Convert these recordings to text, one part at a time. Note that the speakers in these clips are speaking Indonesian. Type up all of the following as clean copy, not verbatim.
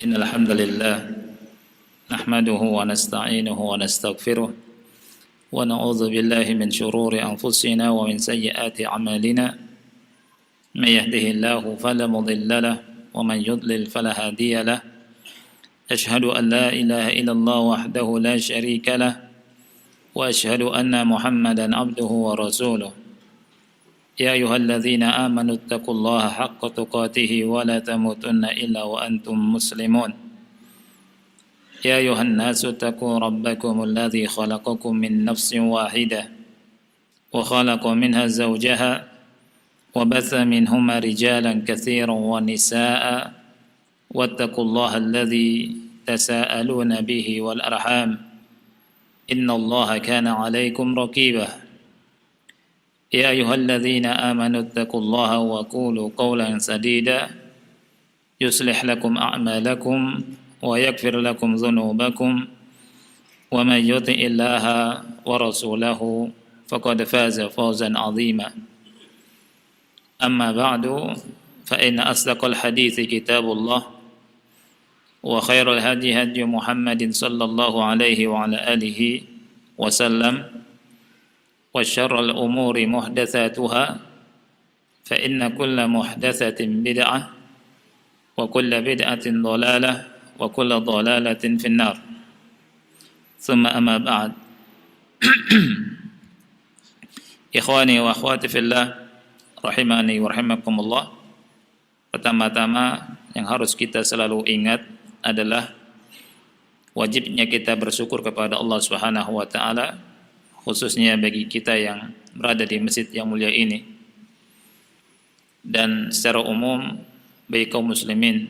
إن الحمد لله نحمده ونستعينه ونستغفره ونعوذ بالله من شرور أنفسنا ومن سيئات أعمالنا من يهده الله فلا مضل له ومن يضلل فلا هادي له أشهد أن لا إله إلا الله وحده لا شريك له وأشهد أن محمدا عبده ورسوله يا أيها الذين آمنوا اتقوا الله حق تقاته ولا تموتن إلا وأنتم مسلمون يا أيها الناس اتقوا ربكم الذي خلقكم من نفس واحدة وخلق منها زوجها وبث منهما رجالا كثيرا ونساء واتقوا الله الذي تساءلون به والأرحام إن الله كان عليكم رقيبا يا أيها الذين آمنوا اتقوا الله وقولوا قولا سديدا يصلح لكم أعمالكم ويغفر لكم ذنوبكم ومن يطع الله ورسوله فقد فاز فوزا عظيما أما بعد فإن أصدق الحديث كتاب الله وخير الهدي هدي محمد صلى الله عليه وعلى آله وسلم وشر الأمور محدثاتها فإن كل محدثة بدعة وكل بدعة ضلالة وكل ضلالة في النار ثم أما بعد إخواني وأخواتي في الله rahimani wa rahimakumullah. Pertama-tama yang harus kita selalu ingat adalah wajibnya kita bersyukur kepada Allah Subhanahu wa taala, khususnya bagi kita yang berada di masjid yang mulia ini, dan secara umum bagi kaum muslimin.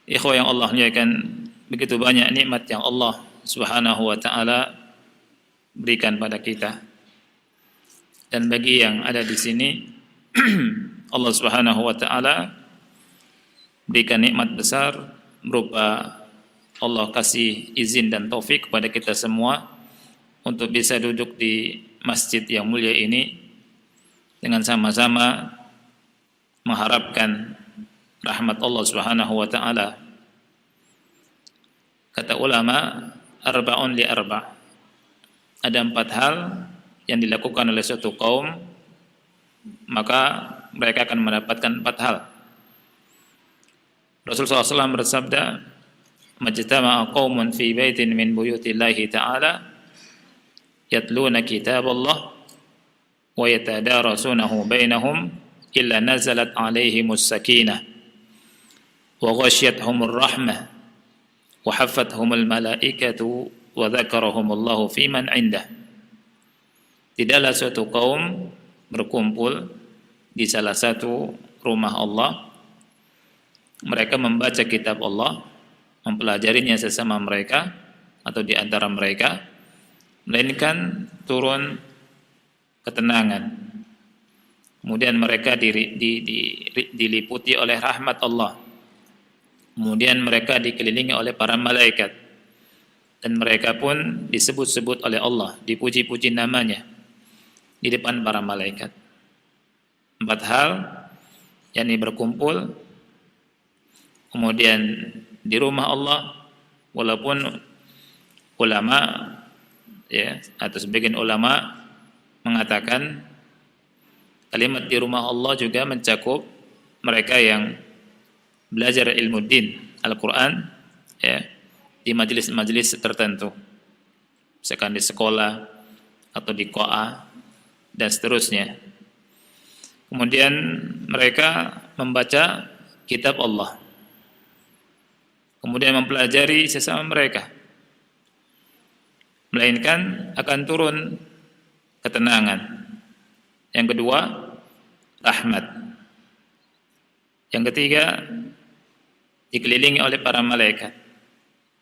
Ikhwah yang Allah muliakan, begitu banyak nikmat yang Allah Subhanahu wa taala berikan pada kita. Dan bagi yang ada di sini Allah Subhanahu wa taala berikan nikmat besar berupa Allah kasih izin dan taufik kepada kita semua untuk bisa duduk di masjid yang mulia ini dengan sama-sama mengharapkan rahmat Allah Subhanahu wa taala. Kata ulama, arba'un li arba'. Ada 4 hal yang dilakukan oleh suatu kaum, maka mereka akan mendapatkan 4 hal. Rasulullah SAW bersabda, "Majtama'a qaumun fi baitin min buyutillahi ta'ala yatluna kitab Allah wa yatadarasunahu bainahum illa nazalat 'alaihimus sakinah wa ghasyiyatuhumur rahmah wa haffathumul malaikatu wa dzakarahumullahu fi man 'indah." Tidaklah suatu kaum berkumpul di salah satu rumah Allah, mereka membaca kitab Allah, mempelajarinya sesama mereka atau di antara mereka, melainkan turun ketenangan. Kemudian mereka diliputi oleh rahmat Allah. Kemudian mereka dikelilingi oleh para malaikat. Dan mereka pun disebut-sebut oleh Allah, dipuji-puji namanya di depan para malaikat. 4 hal, yakni berkumpul, kemudian di rumah Allah, walaupun ulama ya, atau sebagian ulama mengatakan kalimat di rumah Allah juga mencakup mereka yang belajar ilmu din, Al-Quran ya, di majelis-majelis tertentu, misalkan di sekolah atau di qo'a dan seterusnya. Kemudian mereka membaca kitab Allah, kemudian mempelajari sesama mereka, melainkan akan turun ketenangan. Yang kedua, rahmat. Yang ketiga, dikelilingi oleh para malaikat.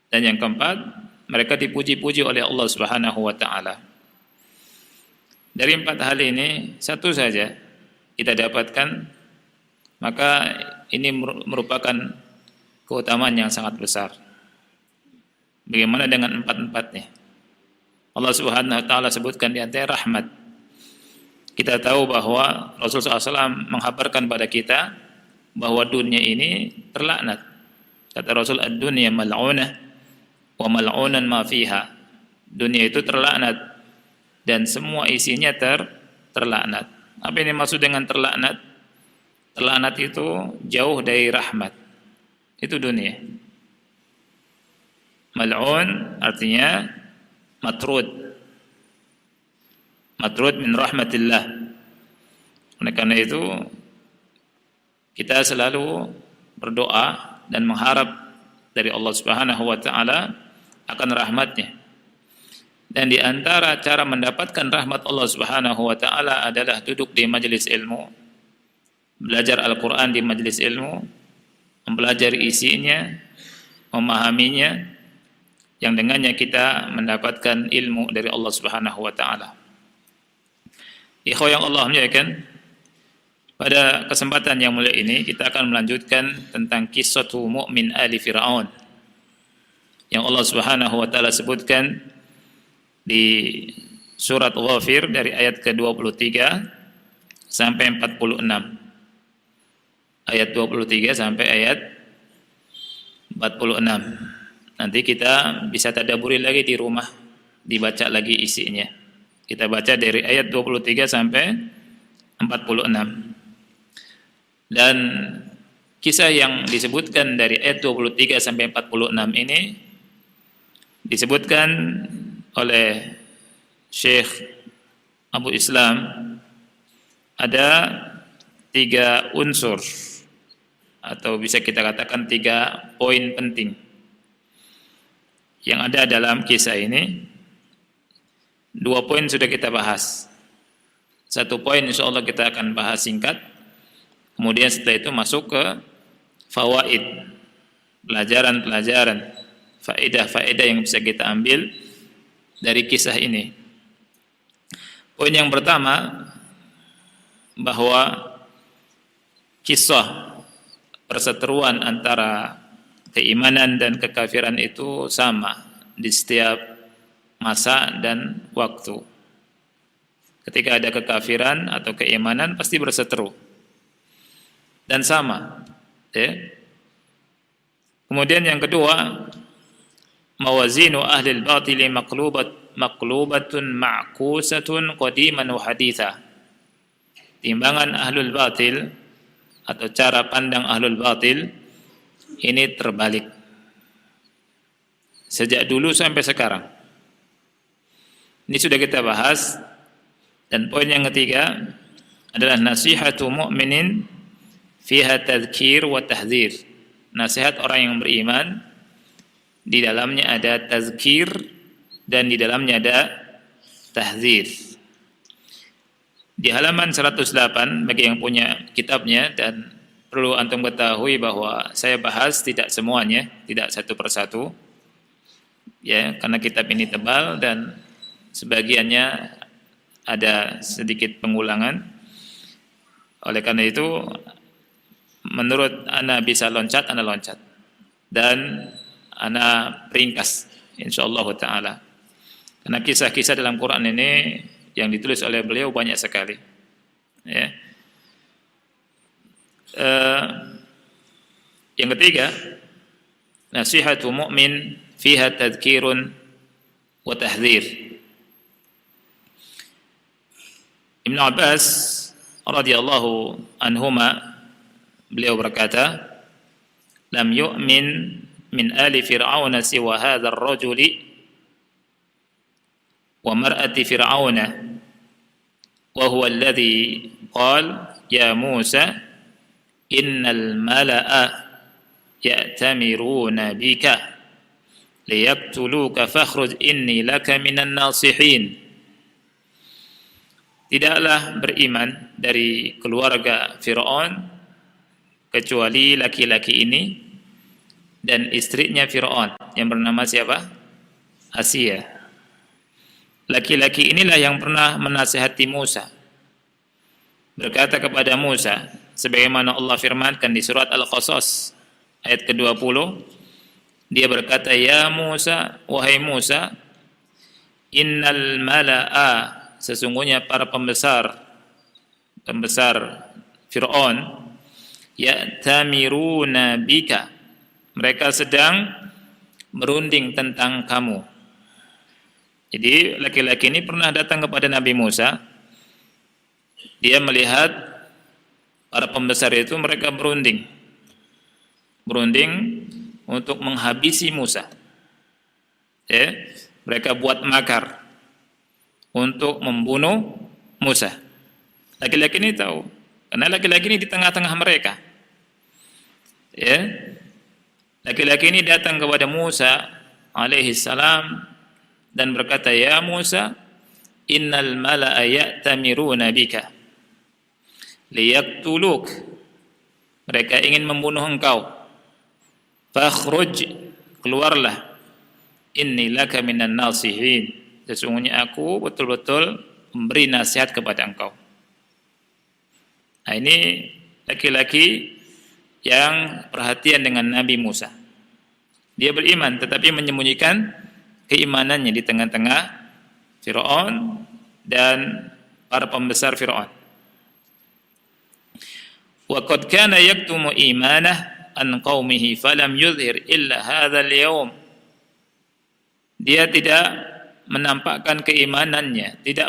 Dan yang keempat, mereka dipuji-puji oleh Allah Subhanahu wa taala. Dari 4 hal ini, satu saja kita dapatkan, maka ini merupakan keutamaan yang sangat besar. Bagaimana dengan 4-4-nya? Allah Subhanahu wa taala sebutkan di antara rahmat. Kita tahu bahwa Rasulullah SAW menghabarkan pada kita bahwa dunia ini terlaknat. Kata Rasul, ad-dunya mal'unah wa mal'unan ma fiha. Dunia itu terlaknat dan semua isinya terlaknat. Apa ini maksud dengan terlaknat? Terlaknat itu jauh dari rahmat. Itu dunia. Mal'un artinya matrud. Matrud min rahmatillah. Oleh karena itu kita selalu berdoa dan mengharap dari Allah Subhanahu wa taala akan rahmatnya. Dan di antara cara mendapatkan rahmat Allah Subhanahu wa taala adalah duduk di majelis ilmu, belajar Al-Qur'an di majelis ilmu, mempelajari isinya, memahaminya, yang dengannya kita mendapatkan ilmu dari Allah Subhanahu wa taala. Ikhwah yang Allah muliakan, pada kesempatan yang mulia ini kita akan melanjutkan tentang kisah mukmin ali Fir'aun yang Allah Subhanahu wa taala sebutkan di surat Ghafir dari ayat ke-23 sampai 46. Ayat 23 sampai ayat 46. Nanti kita bisa tadabburi lagi di rumah, dibaca lagi isinya. Kita baca dari ayat 23 sampai 46. Dan kisah yang disebutkan dari ayat 23 sampai 46 ini disebutkan oleh Syekh Abu Islam ada 3 unsur atau bisa kita katakan 3 poin penting yang ada dalam kisah ini. 2 poin sudah kita bahas. 1 poin insyaallah kita akan bahas singkat. Kemudian setelah itu masuk ke fawaid, pelajaran-pelajaran, faedah-faedah yang bisa kita ambil dari kisah ini. Poin yang pertama, bahwa kisah perseteruan antara keimanan dan kekafiran itu sama di setiap masa dan waktu. Ketika ada kekafiran atau keimanan pasti berseteru dan sama, ya. Kemudian yang kedua, mawazinu ahli al-batili maqlubatun ma'kusatun qadiman wa haditha. Timbangan ahlul batil atau cara pandang ahlul batil ini terbalik sejak dulu sampai sekarang. Ini sudah kita bahas. Dan poin yang ketiga adalah nasihatu mu'minin fiha tadhkir wa tahdzir. Nasihat orang yang beriman di dalamnya ada tazkir dan di dalamnya ada tahdzir. Di halaman 108 bagi yang punya kitabnya, dan perlu antum ketahui bahwa saya bahas tidak semuanya, tidak satu persatu, ya, karena kitab ini tebal dan sebagiannya ada sedikit pengulangan. Oleh karena itu, menurut ana bisa loncat, ana loncat, dan ana ringkas insyaallah taala. Karena kisah-kisah dalam Quran ini yang ditulis oleh beliau banyak sekali. Ya. Yang ketiga, nasihatu mu'min fiha tadhkirun wa tahdzir. Ibn Abbas radhiyallahu anhuma beliau berkata, lam yu'min min ali fir'auna siwa hadzal rajuli wa mar'ati fir'auna wa huwa alladhi qala ya Musa innal mala'a ya'tamiruna bika liyaqtuluka fakhruj inni laka minan nasihin. Tidaklah beriman dari keluarga Fir'aun kecuali laki-laki ini dan istrinya Fir'aun yang bernama siapa? Asia. Laki-laki inilah yang pernah menasihati Musa, berkata kepada Musa sebagaimana Allah firmankan di surat Al-Qasas ayat ke-20, dia berkata, ya Musa, wahai Musa, innal mala'a, sesungguhnya para pembesar Fir'aun, ya'tamiruna bika, mereka sedang merunding tentang kamu. Jadi laki-laki ini pernah datang kepada Nabi Musa. Dia melihat para pembesar itu mereka berunding untuk menghabisi Musa. Ya, mereka buat makar untuk membunuh Musa. Laki-laki ini tahu, karena laki-laki ini di tengah-tengah mereka. Ya, laki-laki ini datang kepada Musa alaihi salam dan berkata, "Ya Musa, innal mala'a ya'tamiruna bika liyaqtuluk." Mereka ingin membunuh engkau. Fakhruj, keluarlah. Inni laka minan nasihin. Sesungguhnya aku betul-betul memberi nasihat kepada engkau. Nah, ini laki-laki yang perhatian dengan Nabi Musa. Dia beriman tetapi menyembunyikan keimanannya di tengah-tengah Firaun dan para pembesar Firaun. Wa qad kana yaktumu imanah an qaumihi falam yuzhir illa hadzal yaum. Dia tidak menampakkan keimanannya, dia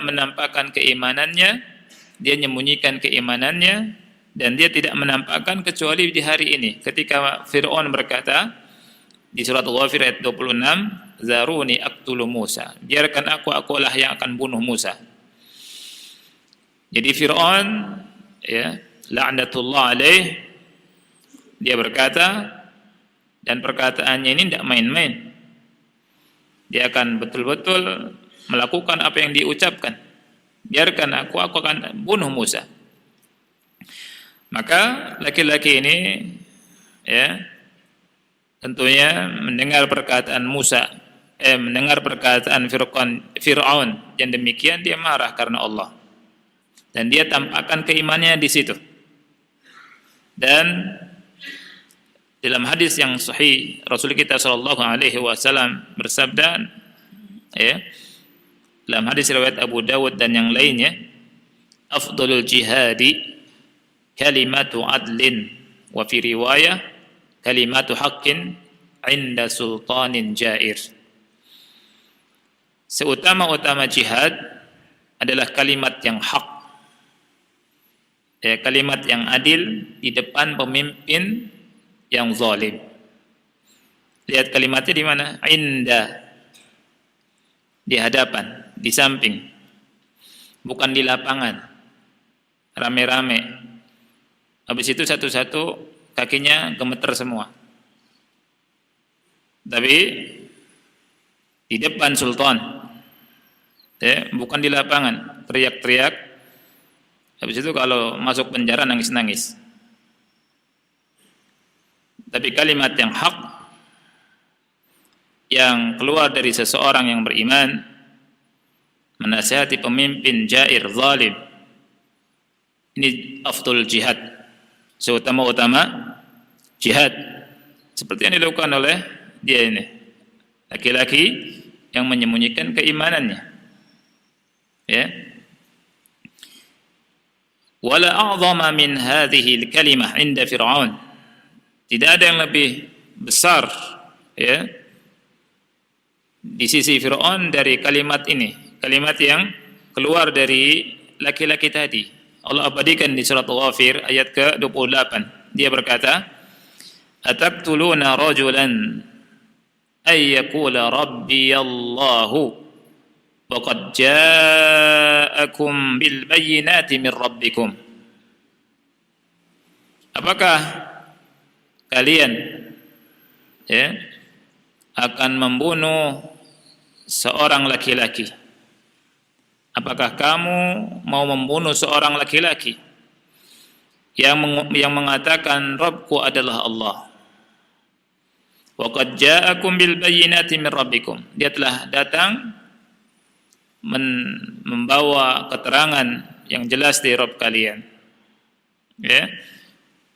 menyembunyikan keimanannya, dan dia tidak menampakkan kecuali di hari ini. Ketika Fir'aun berkata di surat Ghafir ayat 26, "Zaruni aqtulu Musa." Biarkan akulah yang akan bunuh Musa. Jadi Fir'aun, ya, la'natullah alaih, dia berkata, dan perkataannya ini tidak main-main. Dia akan betul-betul melakukan apa yang diucapkan. Biarkan aku akan bunuh Musa. Maka laki-laki ini, ya, tentunya mendengar perkataan mendengar perkataan Fir'aun yang demikian, dia marah karena Allah. Dan dia tampakkan keimanannya di situ. Dan dalam hadis yang sahih, Rasul kita sallallahu alaihi wasallam bersabda, ya, dalam hadis riwayat Abu Dawud dan yang lainnya, afdalul jihadi kalimatu adlin, wa fi riwayah kalimatu haqqin inda sultanin jair. Seutama-utama jihad adalah kalimat yang hak, ya, kalimat yang adil di depan pemimpin yang zalim. Lihat kalimatnya di mana? Inda, di hadapan, di samping, bukan di lapangan rame-rame. Habis itu satu-satu kakinya gemeter semua. Tapi di depan sultan, ya, bukan di lapangan, teriak-teriak. Habis itu kalau masuk penjara nangis-nangis. Tapi kalimat yang hak, yang keluar dari seseorang yang beriman, menasihati pemimpin jair, zalim, ini afdal jihad, seutama-utama jihad. Seperti yang dilakukan oleh dia ini, laki-laki yang menyembunyikan keimanannya, ya. Wala a'zama min hadhihi al-kalimah 'inda Fir'aun. Tidak ada yang lebih besar, ya, di sisi Fir'aun dari kalimat ini, kalimat yang keluar dari laki-laki tadi. Allah abadikan di surat Ghafir ayat ke-28. Dia berkata, "Ataqtuluna rajulan ay yaqula rabbi Allahu wa qad ja'akum bil bayyinati min rabbikum." Apakah kalian, ya, akan membunuh seorang laki-laki? Apakah kamu mau membunuh seorang laki-laki yang mengatakan Rabbku adalah Allah? Wa qad ja'akum bil bayyinati min rabbikum. Dia telah datang membawa keterangan yang jelas dari Rabb kalian. Ya.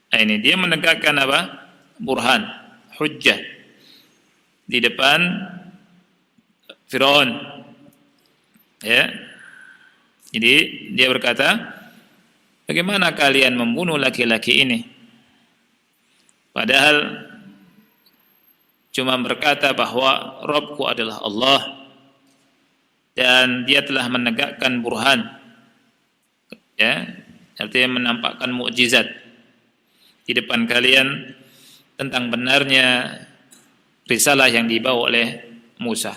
Nah, ini dia menegakkan apa? Burhan, hujjah di depan Firaun. Ya. Jadi dia berkata, bagaimana kalian membunuh laki-laki ini? Padahal cuma berkata bahwa Rabbku adalah Allah, dan dia telah menegakkan burhan, ya, artinya menampakkan mukjizat di depan kalian tentang benarnya risalah yang dibawa oleh Musa.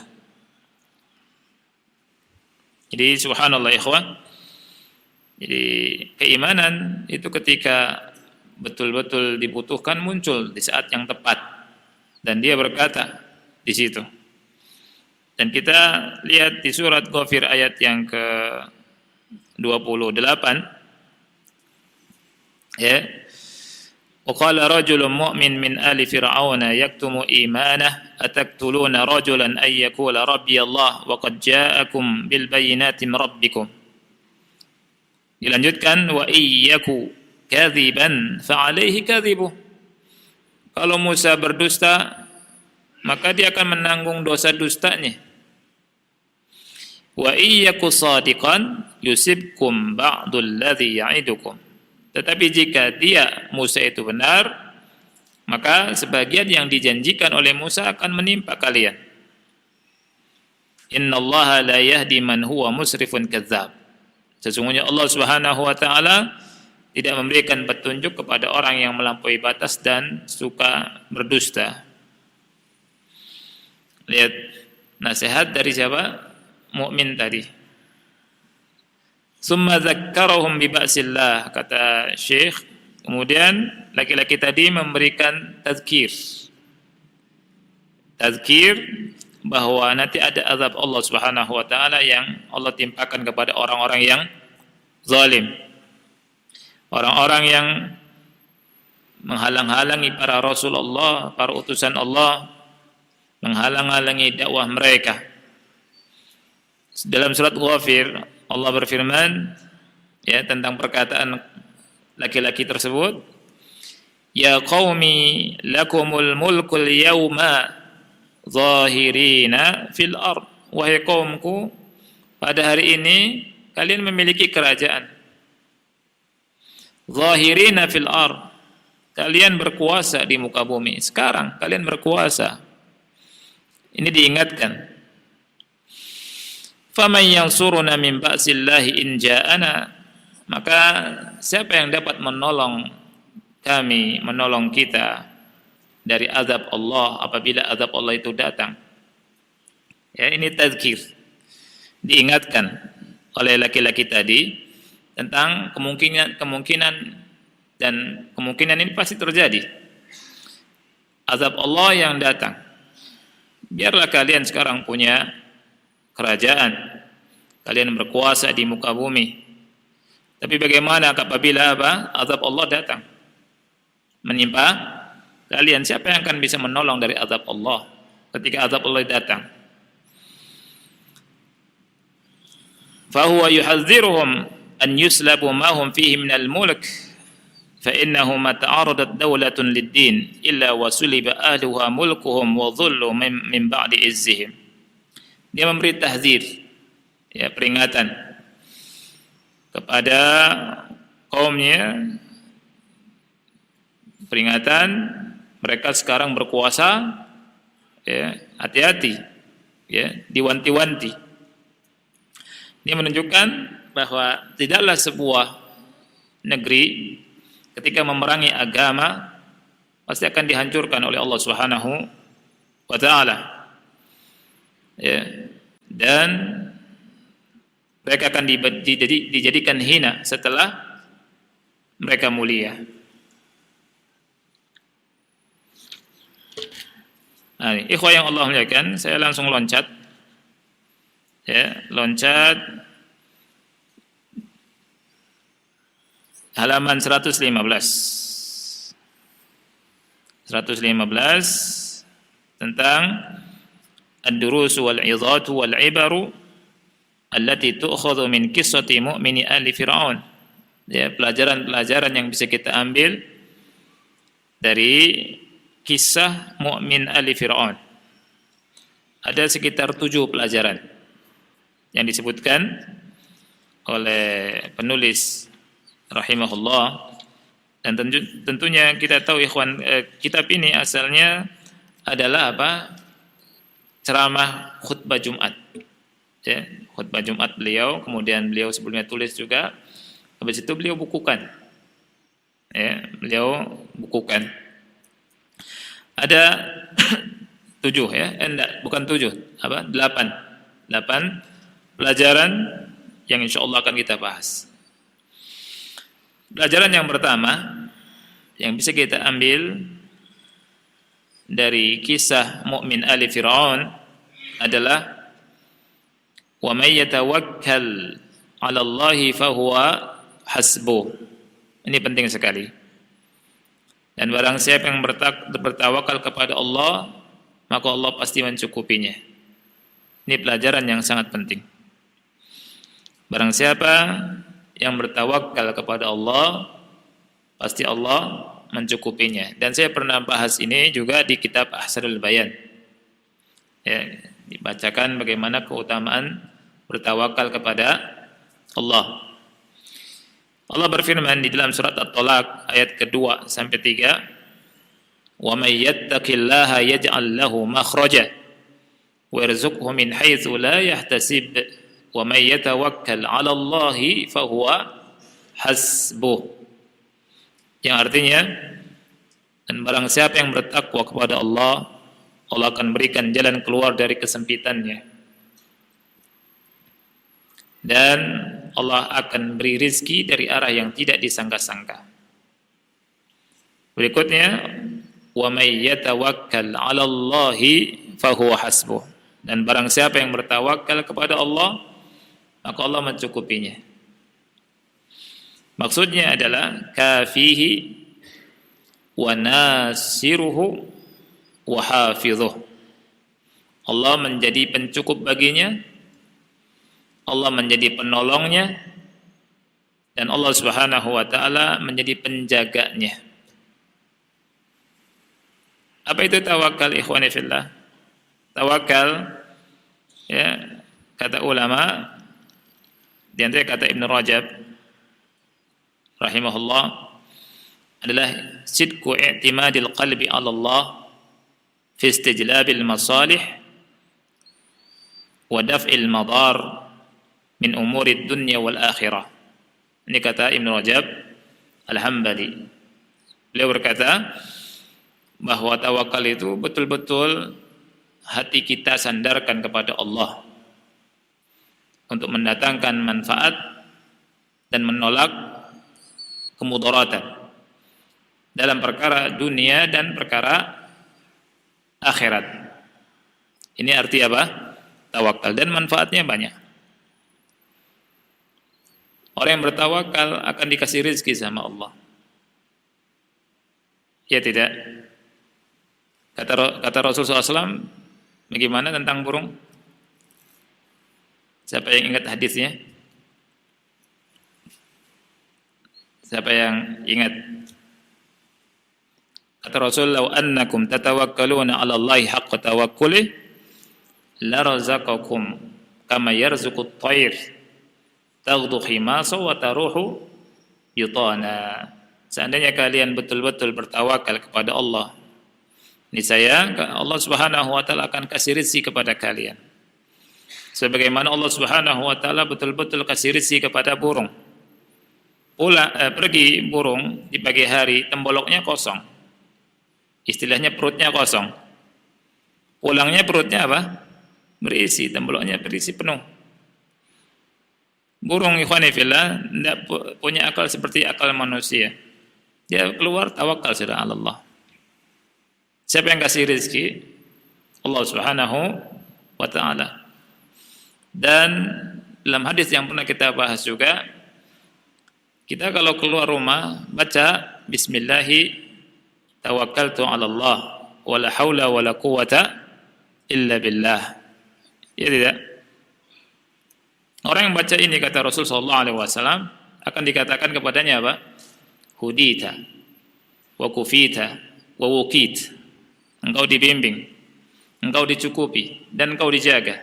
Jadi subhanallah ikhwan, jadi keimanan itu ketika betul-betul dibutuhkan muncul di saat yang tepat, dan dia berkata di situ. Dan kita lihat di surat Ghafir ayat yang ke-28, ya. وقال رجل مؤمن من آل فرعون يكتم إيمانه أتقتلون رجلا أن يقول ربي الله وقد جاءكم بالبينات من ربكم. Dilanjutkan, wa iyyaku kadziban fa alaihi kadzibuh. Kalau Musa berdusta, maka dia akan menanggung dosa dustanya. Wa iyyaku shadiqan yusibkum ba'dul ladzi ya'idukum. Tetapi jika dia, Musa itu benar, maka sebagian yang dijanjikan oleh Musa akan menimpa kalian. Innallaha la yahdi man huwa musrifun kadzdzab. Sesungguhnya Allah Subhanahu wa taala tidak memberikan petunjuk kepada orang yang melampaui batas dan suka berdusta. Lihat nasihat dari siapa? Mukmin tadi. Summa dzakkarahum bi ba'sillah, kata Syekh. Kemudian laki-laki tadi memberikan tazkir bahwa nanti ada azab Allah Subhanahu wa taala yang Allah timpakan kepada orang-orang yang zalim. Orang-orang yang menghalang-halangi para Rasulullah, para utusan Allah, menghalang-halangi dakwah mereka. Dalam surat Ghafir Allah berfirman, ya, tentang perkataan laki-laki tersebut, ya qaumi lakumul mulkul yawma zahirina fil ard. Wahai kaumku, pada hari ini kalian memiliki kerajaan. Zahirina fil ard. Kalian berkuasa di muka bumi. Sekarang kalian berkuasa. Ini diingatkan. Faman yansuruna min ba'sillahi in ja'ana. Maka siapa yang dapat menolong kami, menolong kita dari azab Allah apabila azab Allah itu datang. Ya, ini tazkir. Diingatkan oleh laki-laki tadi tentang kemungkinan dan kemungkinan ini pasti terjadi. Azab Allah yang datang. Biarlah kalian sekarang punya kerajaan, kalian berkuasa di muka bumi. Tapi bagaimana apabila azab Allah datang menimpa kalian? Siapa yang akan bisa menolong dari azab Allah ketika azab Allah datang? Fahuwa yuhadziruhum an yuslabu ma hum fihi minal mulk fa innahu ma ta'aradat dawlatun lid-din illa wa suliba ahluha mulkuhum wa dhullu min ba'di izzihim. Dia memberi tahzir, ya, peringatan kepada kaumnya, peringatan mereka sekarang berkuasa, ya, hati-hati, ya, diwanti-wanti. Ini menunjukkan bahwa tidaklah sebuah negeri ketika memerangi agama pasti akan dihancurkan oleh Allah Subhanahu wa taala. Ya, dan mereka akan dijadikan hina setelah mereka mulia. Nah, ikhwah yang Allah muliakan, saya langsung loncat, ya, loncat halaman 115 tentang ad-durus wal-'idhat wal-'ibaru allati tu'khadhu min qissati mu'mini ali fir'aun. Ya, pelajaran-pelajaran yang bisa kita ambil dari kisah mukmin ali fir'aun. Ada sekitar 7 pelajaran yang disebutkan oleh penulis rahimahullah, dan tentunya kita tahu ikhwan, kitab ini asalnya adalah apa? Ceramah khutbah Jumat. Ya, khutbah Jumat beliau, kemudian beliau sebelumnya tulis juga, habis itu beliau bukukan. Ya, beliau bukukan. Ada 7 ya, enggak, bukan 7, apa? 8 pelajaran yang insyaallah akan kita bahas. Pelajaran yang pertama yang bisa kita ambil dari kisah mukmin ali Fir'aun adalah wa may yatawakkal 'ala Allahi fahuwa hasbuh. Ini penting sekali. Dan barang siapa yang bertawakal kepada Allah, maka Allah pasti mencukupinya. Ini pelajaran yang sangat penting. Barang siapa yang bertawakal kepada Allah, pasti Allah mencukupinya. Dan saya pernah bahas ini juga di kitab Ahsanul Bayan. Ya, dibacakan bagaimana keutamaan bertawakal kepada Allah. Allah berfirman di dalam surat At-Talaq ayat kedua sampai 3, "Wa may yattaqillaha yaj'al lahu makhraja wa yarzuqhu min haitsu la yahtasib wa may yatawakkal 'ala Allahi fa huwa hasbuh." Yang artinya, dan barang siapa yang bertakwa kepada Allah, Allah akan berikan jalan keluar dari kesempitannya. Dan Allah akan beri rizki dari arah yang tidak disangka-sangka. Berikutnya, wa may yatawakkal 'ala Allahi fa huwa hasbuh. Dan barang siapa yang bertawakal kepada Allah, maka Allah mencukupinya. Maksudnya adalah kafihi wa nasiruhu wa hafidhuh. Allah menjadi pencukup baginya, Allah menjadi penolongnya, dan Allah Subhanahu wa taala menjadi penjaganya. Apa itu tawakal, ikhwani fillah? Tawakal, ya, kata ulama, di antara kata Ibn Rajab rahimahullah, adalah sidqu i'timadil qalbi 'ala Allah fi istijlabil masalih wa daf'il madar min umurid dunya wal akhirah. Ini kata Ibn Rajab Al-Hambali. Beliau berkata bahwa tawakal itu betul-betul hati kita sandarkan kepada Allah untuk mendatangkan manfaat dan menolak kemudaratan dalam perkara dunia dan perkara akhirat. Ini arti apa? Tawakal, dan manfaatnya banyak. Orang yang bertawakal akan dikasih rezeki sama Allah. Ya tidak? Kata Rasulullah SAW, bagaimana tentang burung? Siapa yang ingat hadisnya? Siapa yang ingat? Kata Rasulullah, annakum tatawakkaluna 'ala Allahi haqqa tawakkuli la razaqakum kama yarzuqut tayr taghdu khimasa wa taruhu yutana. Seandainya kalian betul-betul bertawakal kepada Allah, niscaya Allah Subhanahu wa taala akan kasih rezeki kepada kalian. Sebagaimana Allah Subhanahu wa taala betul-betul kasih rezeki kepada burung. Pergi burung di pagi hari, temboloknya kosong. Istilahnya perutnya kosong. Pulangnya perutnya apa? Berisi, temboloknya berisi penuh. Burung, ikhwani fillah, tidak punya akal seperti akal manusia. Dia keluar tawakal sudah Allah. Siapa yang kasih rezeki? Allah Subhanahu wa taala. Dan dalam hadis yang pernah kita bahas juga, kita kalau keluar rumah baca bismillahi tawakkaltu 'ala Allah wala haula wala quwata illa billah. Ya tidak? Orang yang baca ini, kata Rasul sallallahu alaihi wasallam, akan dikatakan kepadanya apa? Hudita wa kufita wa wukit. Engkau dibimbing, engkau dicukupi, dan engkau dijaga.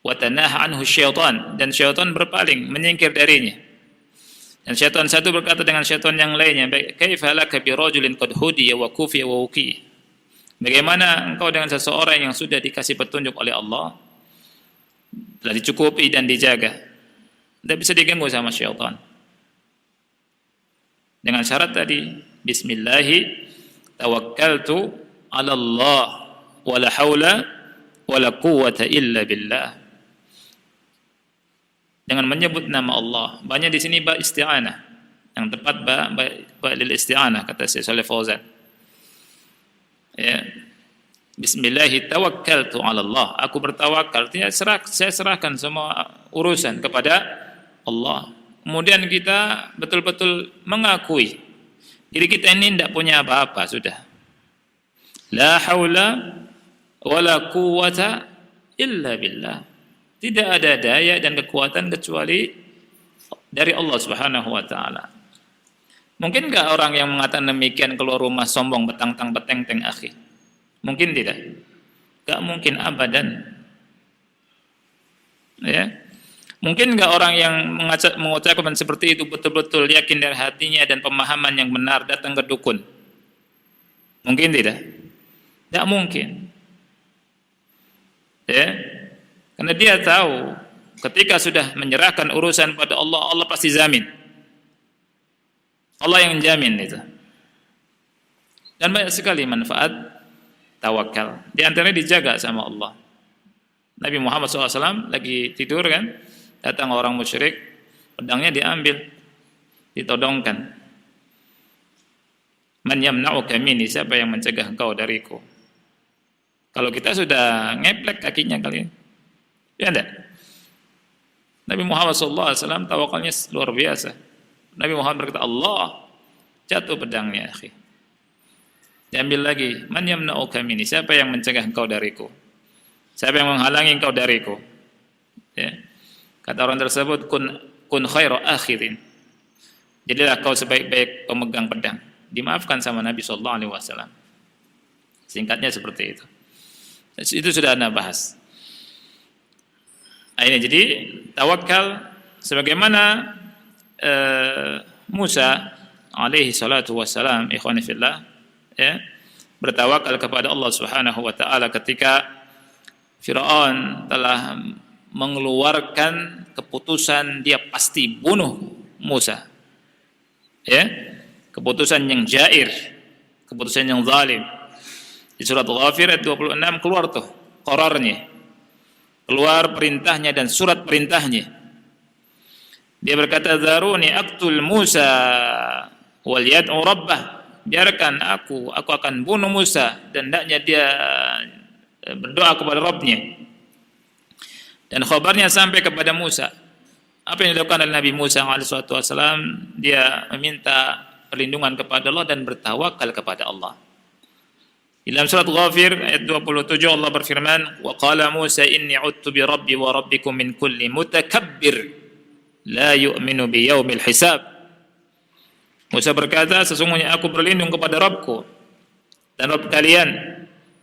Wa tanaha anhu syaitan, dan syaitan berpaling, menyingkir darinya. Dan syaitan satu berkata dengan syaitan yang lainnya, kaifa laka bi rajulin qad hudiya wa kufiya wa wuki. Bagaimana engkau dengan seseorang yang sudah dikasih petunjuk oleh Allah, telah dicukupi dan dijaga, tidak bisa diganggu sama syaitan. Dengan syarat tadi, bismillahi tawakkaltu 'ala Allah wala haula wala quwwata illa billah. Dengan menyebut nama Allah. Banyak di sini ba isti'anah. Yang tepat ba lil isti'anah kata Syekh Shalih Fauzan. Ya. Bismillahi tawakkaltu 'ala Allah. Aku bertawakal, saya serahkan semua urusan kepada Allah. Kemudian kita betul-betul mengakui diri kita ini tidak punya apa-apa sudah. La haula wala quwwata illa billah. Tidak ada daya dan kekuatan kecuali dari Allah Subhanahu wa taala. Mungkinkah orang yang mengatakan demikian keluar rumah sombong betang-tang beteng-teng akhi? Mungkin tidak. Enggak mungkin abadan. Ya. Mungkin enggak orang yang mengucapkan seperti itu betul-betul yakin dari hatinya dan pemahaman yang benar datang ke dukun? Mungkin tidak. Tidak mungkin. Ya. Karena dia tahu ketika sudah menyerahkan urusan pada Allah, Allah pasti jamin. Allah yang jamin itu. Dan banyak sekali manfaat tawakal. Di antaranya dijaga sama Allah. Nabi Muhammad SAW lagi tidur kan, datang orang musyrik, pedangnya diambil, ditodongkan. Man yamna'uka minni, siapa yang mencegah engkau dariku? Kalau kita sudah ngeplek kakinya kali, ya enggak? Nabi Muhammad SAW tawakalnya luar biasa. Nabi Muhammad berkata, Allah, jatuh pedangnya, akhi. Diambil lagi, man yamna'uka minni, siapa yang mencegah engkau dariku? Siapa yang menghalangi engkau dariku? Ya. Kata orang tersebut, kun khairu akhirin. Jadilah kau sebaik-baik pemegang pedang. Dimaafkan sama Nabi SAW. Singkatnya seperti itu. Itu sudah Anda bahas. Nah, ini jadi tawakal sebagaimana Musa alaihi salatu wassalam, ikhwani fillah, ya, bertawakal kepada Allah Subhanahu wa taala ketika Firaun telah mengeluarkan keputusan dia pasti bunuh Musa. Ya, keputusan yang jair, keputusan yang zalim. Di surat Ghafir ayat 26 keluar tuh qararnya. Keluar perintahnya dan surat perintahnya. Dia berkata, "Dzaruni aqtul Musa wal yad'u rabbah." Biarkan aku akan bunuh Musa dan hendaknya dia berdoa kepada Rabbnya. Dan khabarnya sampai kepada Musa. Apa yang dilakukan oleh Nabi Musa alaihissalam? Dia meminta perlindungan kepada Allah dan bertawakal kepada Allah. Dalam surat Ghafir ayat 27 Allah berfirman, "Wa qala Musa inni 'udtu bi rabbi wa rabbikum min kulli mutakabbir la yu'minu bi yaumil hisab." Musa berkata, sesungguhnya aku berlindung kepada Rabbku dan Rabb kalian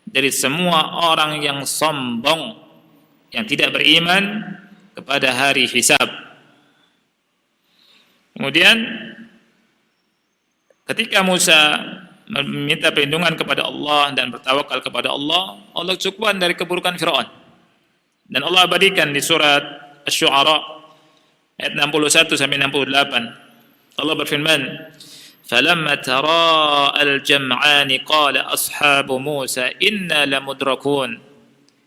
dari semua orang yang sombong, yang tidak beriman kepada hari hisab. Kemudian ketika Musa meminta perlindungan kepada Allah dan bertawakal kepada Allah, Allah cukupkan dari keburukan Firaun. Dan Allah abadikan di surat Asy-Syu'ara ayat 61 sampai 68. Allah berfirman, "Falamma tara al-jam'ani qala ashabu Musa inna lamudrakun."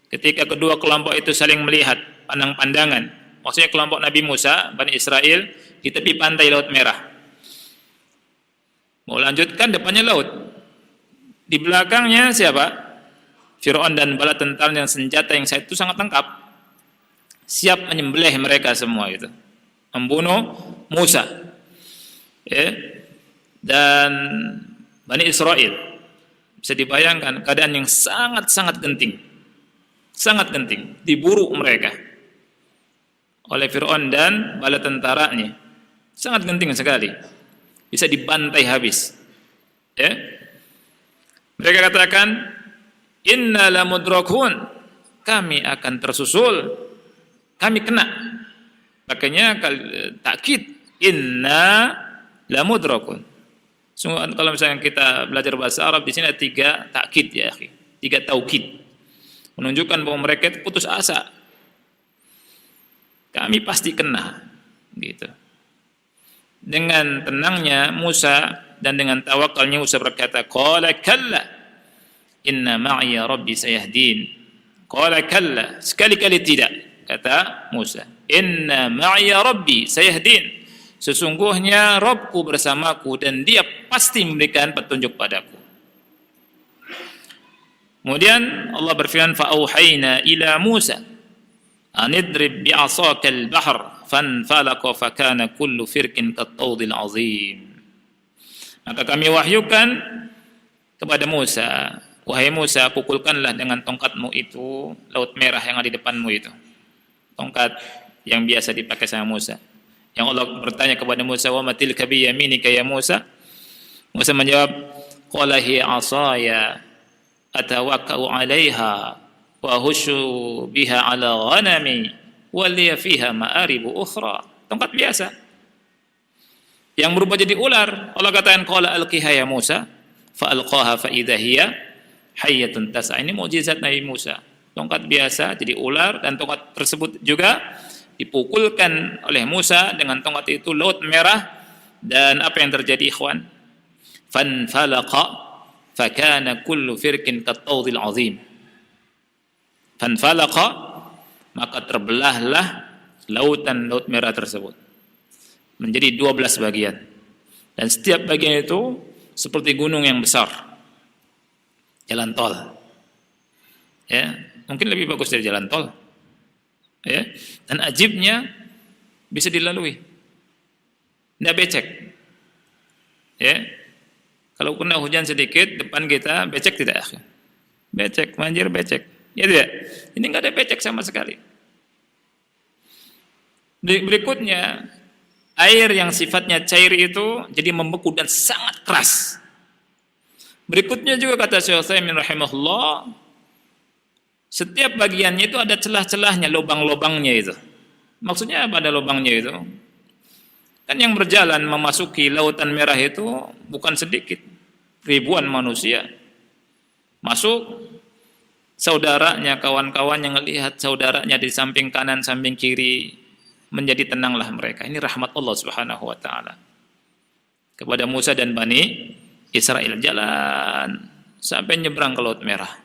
Ketika kedua kelompok itu saling melihat pandang-pandangan, maksudnya kelompok Nabi Musa, Bani Israel, di tepi pantai Laut Merah. Mau lanjutkan, depannya laut. Di belakangnya siapa? Firaun dan bala tentara yang senjata yang itu sangat lengkap. Siap menyembelih mereka semua itu. Membunuh Musa. Ya. Dan Bani Israel. Bisa dibayangkan keadaan yang sangat-sangat genting. Sangat genting. Diburu mereka oleh Firaun dan bala tentaranya. Sangat genting sekali. Bisa dibantai habis. Ya. Mereka katakan, "Inna lamudrakun." Kami akan tersusul. Kami kena. Makanya takkid, "Inna lamudrakun." Semua kalau misalnya kita belajar bahasa Arab di sini ada 3 takkid ya, akhi. 3 taukid, menunjukkan bahwa mereka itu putus asa. Kami pasti kena, gitu. Dengan tenangnya Musa dan dengan tawakalnya Musa berkata, qala kalla inna ma'iya rabbi sayahdin. Qala kalla, sekali-kali tidak, kata Musa. Inna ma'iya rabbi sayahdin. Sesungguhnya Rabbku bersamaku dan dia pasti memberikan petunjuk padaku. Kemudian Allah berfirman, fa'auhayna ila Musa anidrib bi'asaka al-bahr fanfalaqa fakana kullu firqin kat-tawdil azim. Maka kami wahyukan kepada Musa, wahai Musa, pukulkanlah dengan tongkatmu itu laut merah yang ada di depanmu itu. Tongkat yang biasa dipakai sama Musa. Yang Allah bertanya kepada Musa, wa matilka bi yaminika ya Musa? Musa menjawab, qala hiya 'asaya atawakkau 'alaiha wa hushu biha 'ala ghanami wa li fiha ma'aribu ukhra. Tongkat biasa yang berubah jadi ular. Allah katakan, qala alqiha ya Musa, fa alqaha fa idza hiya hayyatun tas'a. Ini mukjizat Nabi Musa. Tongkat biasa jadi ular, dan tongkat tersebut juga dipukulkan oleh Musa dengan tongkat itu laut merah, dan apa yang terjadi ikhwan? Fanfalaqa fakana kullu firqin kat-tawdil azim. Fanfalaqa, maka terbelahlah lautan laut merah tersebut menjadi 12 bagian, dan setiap bagian itu seperti gunung yang besar. Jalan tol, ya, mungkin lebih bagus dari jalan tol. Ya, dan ajibnya bisa dilalui, tidak becek. Ya, kalau kena hujan sedikit depan kita becek tidak? Becek, banjir becek. Ya tidak. Ini nggak ada becek sama sekali. Berikutnya, air yang sifatnya cair itu jadi membeku dan sangat keras. Berikutnya juga kata Syekh Utsaimin rahimahullah, setiap bagiannya itu ada celah-celahnya, lubang-lubangnya itu. Maksudnya apa ada lubangnya itu? Kan yang berjalan memasuki lautan merah itu bukan sedikit, ribuan manusia. Masuk, saudaranya, kawan-kawan yang melihat saudaranya di samping kanan, samping kiri, menjadi tenanglah mereka. Ini rahmat Allah Subhanahu wa taala kepada Musa dan Bani Israel. Jalan sampai nyebrang ke Laut Merah.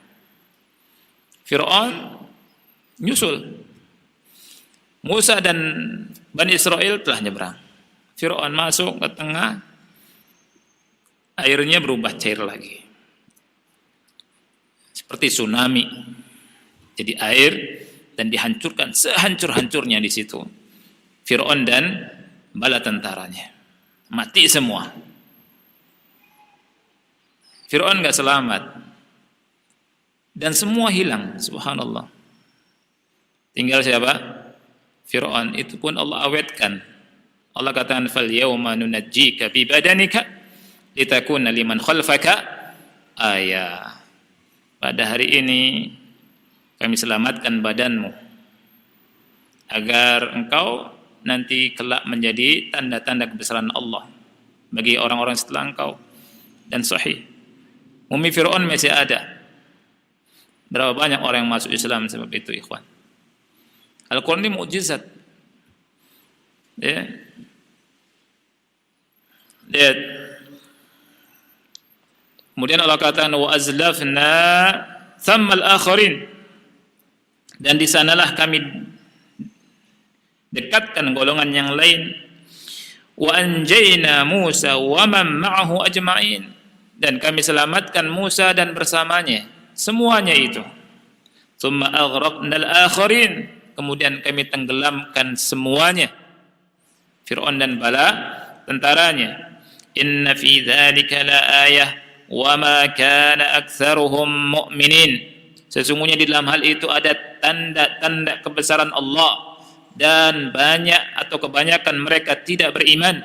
Fir'aun nyusul. Musa dan Bani Israel telah nyebrang. Fir'aun masuk ke tengah, airnya berubah cair lagi, seperti tsunami. Jadi air, dan dihancurkan sehancur-hancurnya di situ. Fir'aun dan bala tentaranya mati semua. Fir'aun enggak selamat, dan semua hilang, subhanallah. Tinggal siapa? Fir'aun. Itu pun Allah awetkan. Allah katakan, fal yawma nunajjika bi badanika litakuna liman khalfaka ayah. Pada hari ini kami selamatkan badanmu agar engkau nanti kelak menjadi tanda-tanda kebesaran Allah bagi orang-orang setelah engkau. Dan sahih, mumi Fir'aun masih ada. Berapa banyak orang yang masuk Islam sebab itu, ikhwan. Al-Quran ini mukjizat. Ya. Lihat. Kemudian Allah katakan, wa azlafna thammal akharin. Dan di sanalah kami dekatkan golongan yang lain. Wa anjayna Musa wa man ma'ahu ajma'in. Dan kami selamatkan Musa dan bersamanya, semuanya itu. Tsumma aghraqnal akharin. Kemudian kami tenggelamkan semuanya, Fir'aun dan bala tentaranya. Inna fi dzalika la ayah wa ma kana aktsaruhum mu'minin. Sesungguhnya di dalam hal itu ada tanda-tanda kebesaran Allah, dan banyak atau kebanyakan mereka tidak beriman.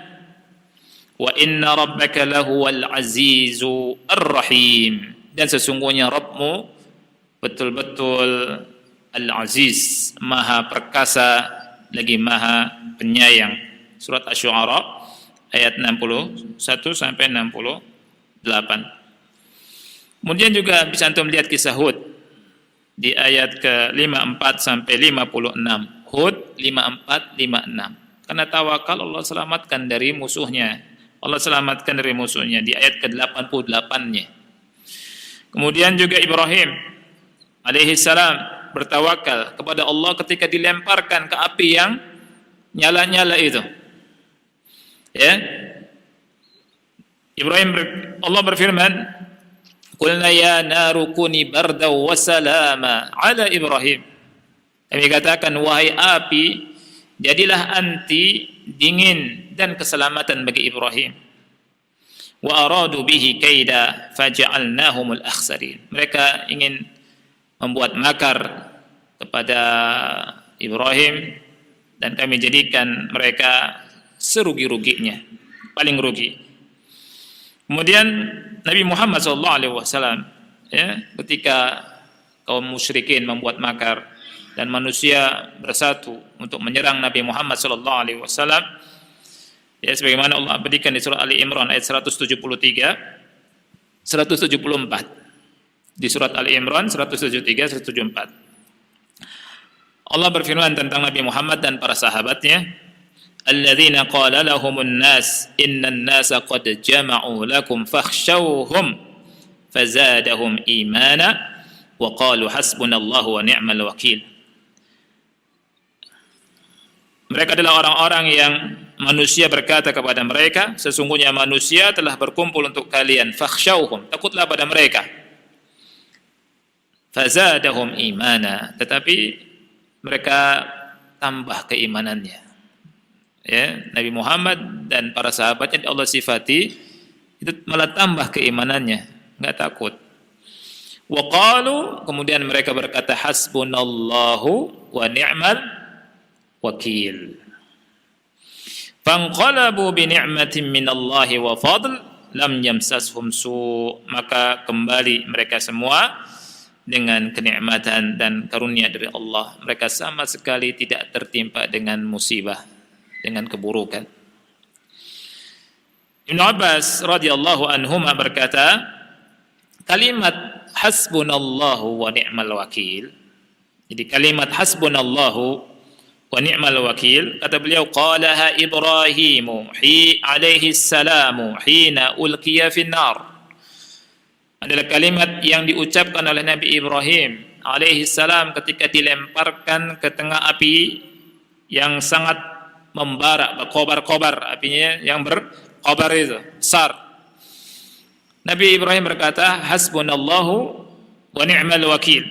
Wa inna rabbaka lahuwal azizu ar-rahim. Dan sesungguhnya Rabbmu betul-betul Al-Aziz, Maha Perkasa lagi Maha Penyayang. Surat Asy-Syu'ara ayat 61 sampai 68. Kemudian juga bisa antum lihat kisah Hud di ayat ke-54 sampai 56. Hud 54 56. Karena tawakal Allah selamatkan dari musuhnya. Allah selamatkan dari musuhnya di ayat ke-88-nya. Kemudian juga Ibrahim alaihi salam bertawakal kepada Allah ketika dilemparkan ke api yang nyala-nyala itu. Ya. Allah berfirman, "Qulna ya naru kuni bardaw wa salama ala Ibrahim." Kami katakan, wahai api, jadilah anti dingin dan keselamatan bagi Ibrahim. Wa aradu bihi kaida faja'alnahumul akhsarin. Mereka ingin membuat makar kepada Ibrahim dan kami jadikan mereka serugi-ruginya, paling rugi. Kemudian Nabi Muhammad SAW, ya, ketika kaum musyrikin membuat makar dan manusia bersatu untuk menyerang Nabi Muhammad SAW, ya, sebagaimana Allah berikan di surah Ali Imran ayat 173, 174. Di surat Ali Imran 173, 174. Allah berfirman tentang Nabi Muhammad dan para sahabatnya, "Alladzina qala lahumun nas innan nasa qad jama'u lakum fakhshawhum fazadahum imana wa qalu hasbunallahu wa ni'mal wakil." Mereka adalah orang-orang yang manusia berkata kepada mereka, sesungguhnya manusia telah berkumpul untuk kalian, fakhshawhum, takutlah pada mereka. Fazadahum imana, tetapi mereka tambah keimanannya. Ya, Nabi Muhammad dan para sahabatnya Allah sifati itu malah tambah keimanannya, enggak takut. Wa qalu, kemudian mereka berkata hasbunallahu wa ni'mal wakil. Fanqalabu bi ni'matin minallahi wa fadl lam yamsashum su, maka kembali mereka semua dengan kenikmatan dan karunia dari Allah. Mereka sama sekali tidak tertimpa dengan musibah, dengan keburukan. Ibnu Abbas radhiyallahu anhuma berkata, kalimat hasbunallahu wa ni'mal wakil. Jadi kalimat hasbunallahu wa ni'mal wakil, kata beliau, qalaha Ibrahimu alaihi salamu hina ulqiya fin nar, adalah kalimat yang diucapkan oleh Nabi Ibrahim alaihi salam ketika dilemparkan ke tengah api yang sangat membara, berkobar-kobar, apinya yang berkobar itu besar. Nabi Ibrahim berkata hasbunallahu wa ni'mal wakil.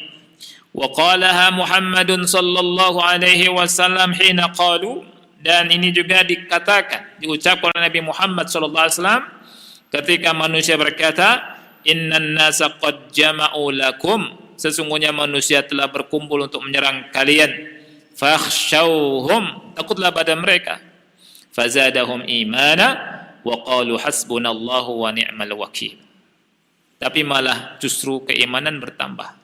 Wa qalaha Muhammadun sallallahu alaihi wasallam hina qalu, dan ini juga dikatakan, diucapkan oleh Nabi Muhammad sallallahu alaihi wasallam ketika manusia berkata, innan nasa qad jama'u lakum, sesungguhnya manusia telah berkumpul untuk menyerang kalian, fakhshawhum, takutlah pada mereka, fazadahum imana wa qalu hasbunallahu wa ni'mal wakil. Tapi malah justru keimanan bertambah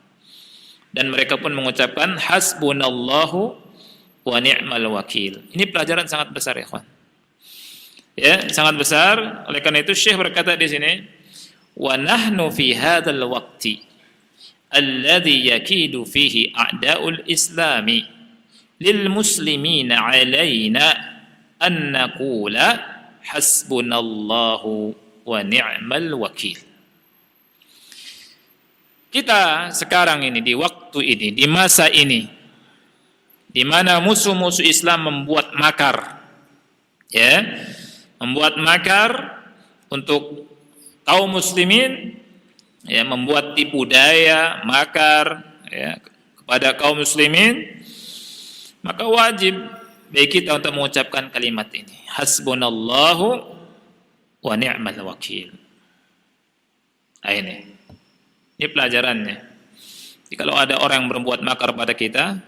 dan mereka pun mengucapkan hasbunallahu wa ni'mal wakil. Ini pelajaran sangat besar, ya kawan. Ya, sangat besar. Oleh karena itu Syekh berkata di sini, wa nahnu fi hadzal waqti alladhi yakidu fihi a'da'ul islami lil muslimina 'alaina an naqula hasbunallahu wa ni'mal wakil. Kita sekarang ini, di waktu ini, di masa ini, di mana musuh-musuh Islam membuat makar, ya, membuat makar untuk kaum muslimin, ya, membuat tipu daya, makar, ya, kepada kaum muslimin, maka wajib bagi kita untuk mengucapkan kalimat ini, hasbunallahu wa ni'mal wakil. Ini pelajarannya. Jadi kalau ada orang yang berbuat makar pada kita,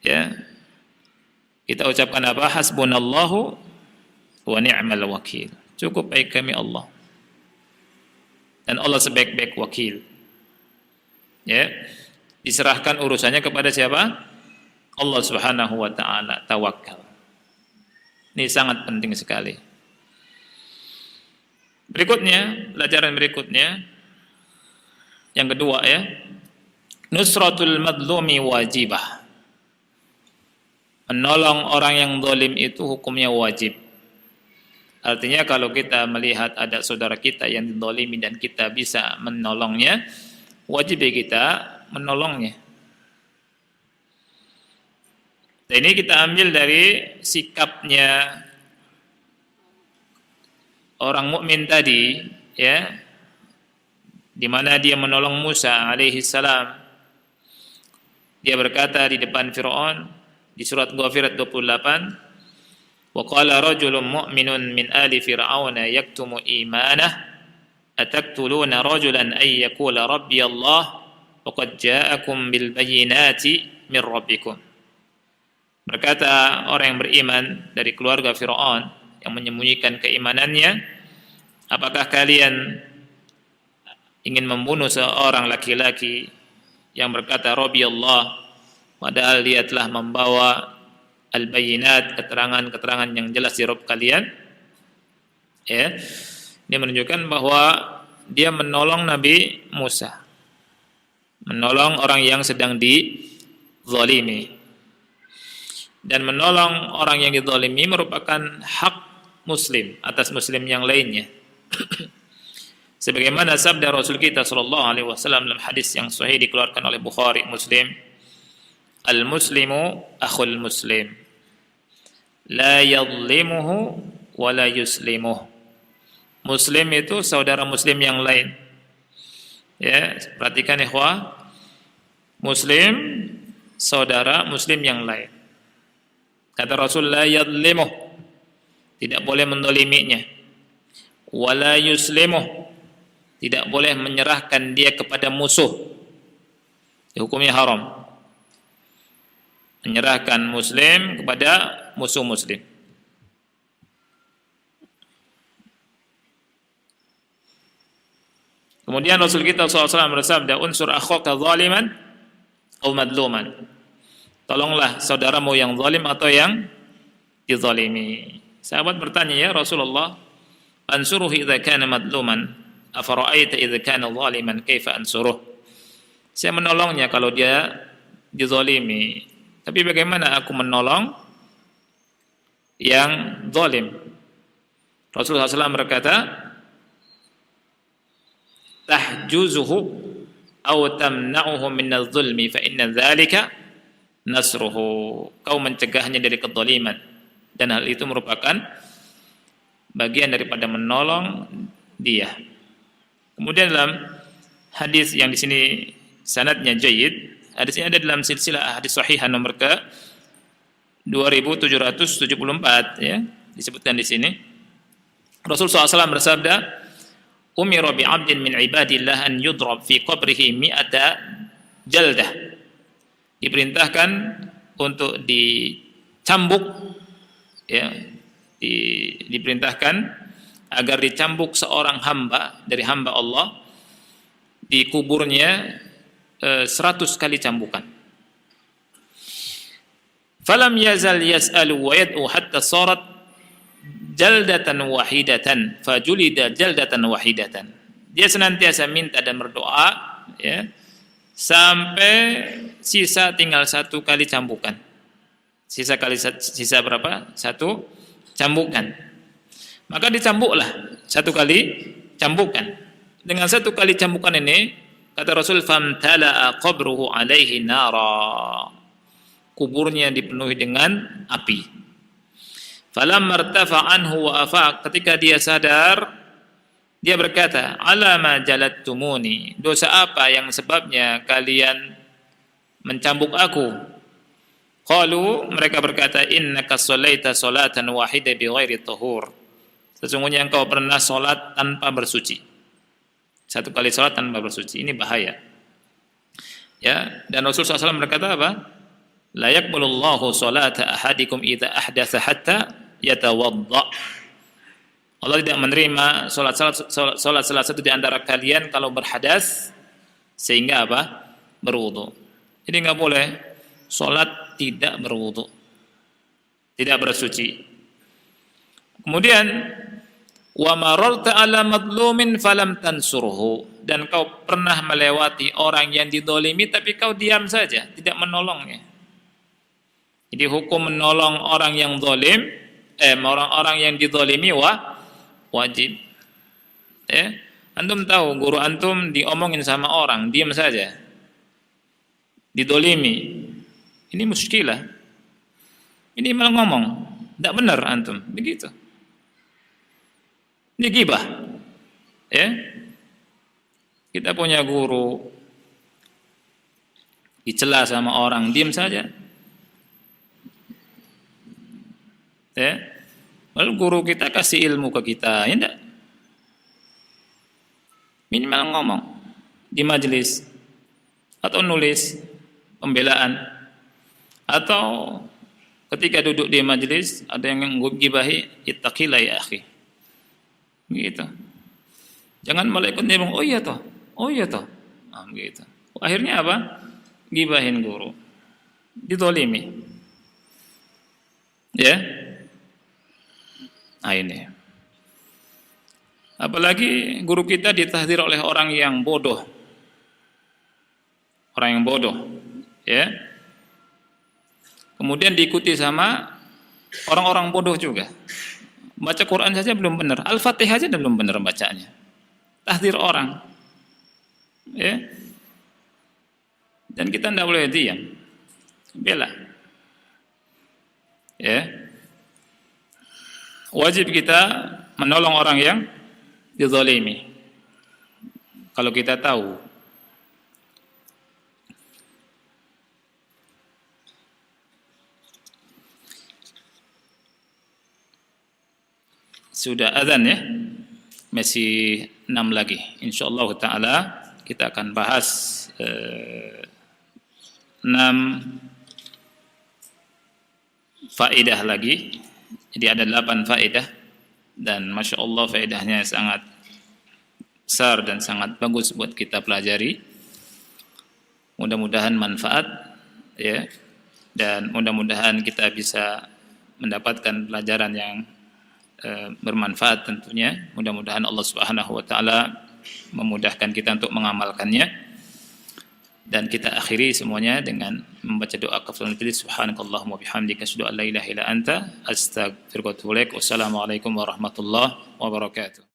ya, kita ucapkan apa? Hasbunallahu wa ni'mal wakil. Cukup baik kami Allah. Dan Allah sebaik-baik wakil. Ya. Diserahkan urusannya kepada siapa? Allah Subhanahu wa taala, tawakal. Ini sangat penting sekali. Berikutnya, pelajaran berikutnya, Yang kedua ya, nusratul madlumi wajibah. Menolong orang yang zalim itu hukumnya wajib. Artinya kalau kita melihat ada saudara kita yang dizalimi dan kita bisa menolongnya, wajib kita menolongnya. Dan ini kita ambil dari sikapnya orang mukmin tadi, ya, di mana dia menolong Musa alaihi salam. Dia berkata di depan Firaun di surat Ghafirat 28, wa qala rajulun mu'minun min ali fir'auna yaktumu imanah ataktuluna rajulan ay yaqula rabbi Allah wa qad ja'akum bil bayyinati min rabbikum. Berkata orang yang beriman dari keluarga Firaun yang menyembunyikan keimanannya, apakah kalian ingin membunuh seorang laki-laki yang berkata Rabbi Allah, padahal dia telah membawa al-bayyinat, keterangan-keterangan yang jelas di Rabb kalian? Ya, ini menunjukkan bahwa dia menolong Nabi Musa, menolong orang yang sedang dizalimi, dan menolong orang yang dizalimi merupakan hak muslim atas muslim yang lainnya. Sebagaimana sabda Rasul kita sallallahu alaihi wasallam dalam hadis yang sahih dikeluarkan oleh Bukhari Muslim, al-muslimu akhul muslim, la yadhlimuhu wa la yuslimuh. Muslim itu saudara muslim yang lain. Ya, perhatikan ikhwah, muslim saudara muslim yang lain. Kata Rasul, la yadhlimuh, tidak boleh mendoliminya, wa la yuslimuh, tidak boleh menyerahkan dia kepada musuh. Hukumnya haram menyerahkan muslim kepada musuh muslim. Kemudian Rasul kita SAW bersabda, unsur akhaka zaliman atau madluman. Tolonglah saudaramu yang zalim atau yang dizalimi. Sahabat bertanya, ya Rasulullah, ansuruhu idza kana madluman, afara'aita idza kana zaliman, kaifa ansuruh? Saya menolongnya kalau dia dizalimi, tapi bagaimana aku menolong yang zalim? Rasulullah SAW berkata, tahjuzuhu aw tamna'uhu min adh-dhulmi fa inna dzalika nasruhu. Kau mencegahnya dari kezaliman, dan hal itu merupakan bagian daripada menolong dia. Kemudian dalam hadis yang di sini sanadnya jayyid, hadis ini ada dalam silsilah hadis sahihah nomor ke 2774, ya, disebutkan di sini. Rasul SAW bersabda, umira bi'abdin min ibadillah an yudrab fi qabrihi mi'ata jaldah. Diperintahkan untuk dicambuk, ya, diperintahkan agar dicambuk seorang hamba dari hamba Allah di kuburnya 100 kali cambukan. Falam yazal yas'alu wa yad'u hatta sarat jaldatan wahidatan fajulida jaldatan wahidatan. Dia senantiasa minta dan berdoa, ya, sampai sisa tinggal 1 kali cambukan. Sisa berapa? 1 cambukan. Maka dicambuklah 1 kali cambukan. Dengan 1 kali cambukan ini, kata Rasul, famtala'a qabruhu alaihi nara, kuburnya dipenuhi dengan api. Falamma irtafa anhu wa afaq, ketika dia sadar, dia berkata, alama jalattumuni, dosa apa yang sebabnya kalian mencambuk aku? Qalu, mereka berkata, innaka shalaita salatan wahida bi ghairi tahur, sesungguhnya engkau pernah salat tanpa bersuci. 1 kali salat tanpa bersuci, ini bahaya. Ya, dan Rasulullah SAW berkata apa? La yaqbalullahu salata ahadikum idza ahdatsa hatta yatawadda. Allah tidak menerima salat salah satu di antara kalian kalau berhadas sehingga apa? Berwudu. Jadi enggak boleh salat tidak berwudu, tidak bersuci. Kemudian Wa mararta ala madlumin falam tansurhu, dan kau pernah melewati orang yang didolimi tapi kau diam saja, tidak menolongnya. Jadi hukum menolong orang yang zalim, orang-orang yang didolimi wajib. Antum tahu guru antum diomongin sama orang, diam saja, didolimi, ini muskilah, ini malah ngomong, tidak benar antum, begitu. Ini gibah. Kita punya guru dicela sama orang, diam saja. Lalu guru kita kasih ilmu ke kita, ya enggak? Minimal ngomong di majelis atau nulis pembelaan, atau ketika duduk di majelis ada yang gibahi, ittaqillah ya akhi. Gitu. Jangan malah ikut ngomong, oh iya toh. Gitu. Akhirnya apa? Gibahin guru, ditolimi. Ini. Apalagi guru kita ditahdir oleh orang yang bodoh. Orang yang bodoh, Kemudian diikuti sama orang-orang bodoh juga. Baca Quran saja belum benar, Al-Fatihah saja belum benar bacanya. Tahdir orang. Dan kita tidak boleh diam. Bela. Wajib kita menolong orang yang dizalimi. Kalau kita tahu. Sudah azan ya, masih 6 lagi. Insyaallah taala kita akan bahas 6 faedah lagi. Jadi ada 8 faedah, dan masya Allah faedahnya sangat besar dan sangat bagus buat kita pelajari. Mudah-mudahan manfaat, dan mudah-mudahan kita bisa mendapatkan pelajaran yang bermanfaat tentunya. Mudah-mudahan Allah Subhanahu wa taala memudahkan kita untuk mengamalkannya. Dan kita akhiri semuanya dengan membaca doa kafaratul majlis. Subhanakallahumma bihamdika asyhadu an la ilaha illa anta astaghfiruka wa atubu ilaik. Wassalamualaikum warahmatullahi wabarakatuh.